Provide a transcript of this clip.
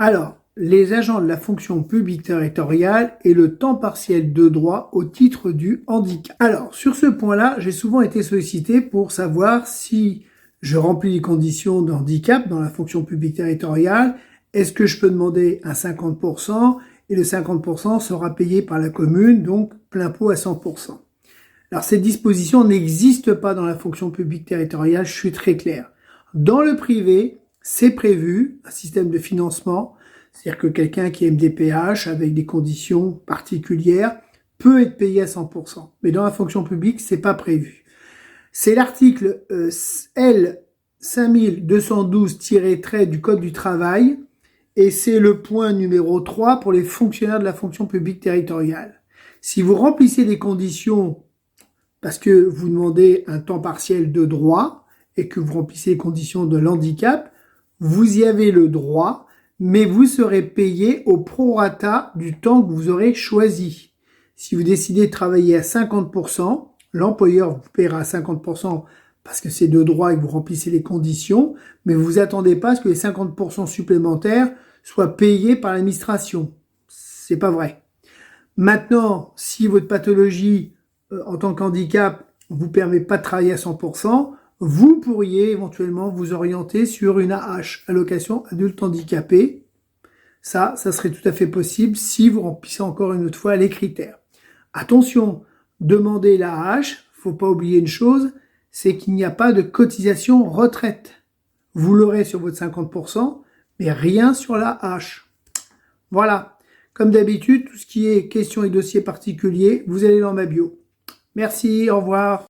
Alors, les agents de la fonction publique territoriale et le temps partiel de droit au titre du handicap. Alors, sur ce point-là, j'ai souvent été sollicité pour savoir si je remplis les conditions de handicap dans la fonction publique territoriale. Est-ce que je peux demander un 50% et le 50% sera payé par la commune, donc plein pot à 100%. Alors, cette disposition n'existe pas dans la fonction publique territoriale, je suis très clair. Dans le privé, c'est prévu, un système de financement, c'est-à-dire que quelqu'un qui est MDPH avec des conditions particulières peut être payé à 100%. Mais dans la fonction publique, c'est pas prévu. C'est l'article L 5212-13 du Code du travail et c'est le point numéro 3 pour les fonctionnaires de la fonction publique territoriale. Si vous remplissez les conditions parce que vous demandez un temps partiel de droit et que vous remplissez les conditions de l'handicap, vous y avez le droit, mais vous serez payé au prorata du temps que vous aurez choisi. Si vous décidez de travailler à 50%, l'employeur vous paiera à 50% parce que c'est de droit et que vous remplissez les conditions, mais vous attendez pas à ce que les 50% supplémentaires soient payés par l'administration. C'est pas vrai. Maintenant, si votre pathologie en tant qu'handicap vous permet pas de travailler à 100%, vous pourriez éventuellement vous orienter sur une AH, allocation adulte handicapé. Ça serait tout à fait possible si vous remplissez encore une autre fois les critères. Attention, demandez l'AH, faut pas oublier une chose, c'est qu'il n'y a pas de cotisation retraite. Vous l'aurez sur votre 50%, mais rien sur l'AH. Voilà. Comme d'habitude, tout ce qui est questions et dossiers particuliers, vous allez dans ma bio. Merci, au revoir.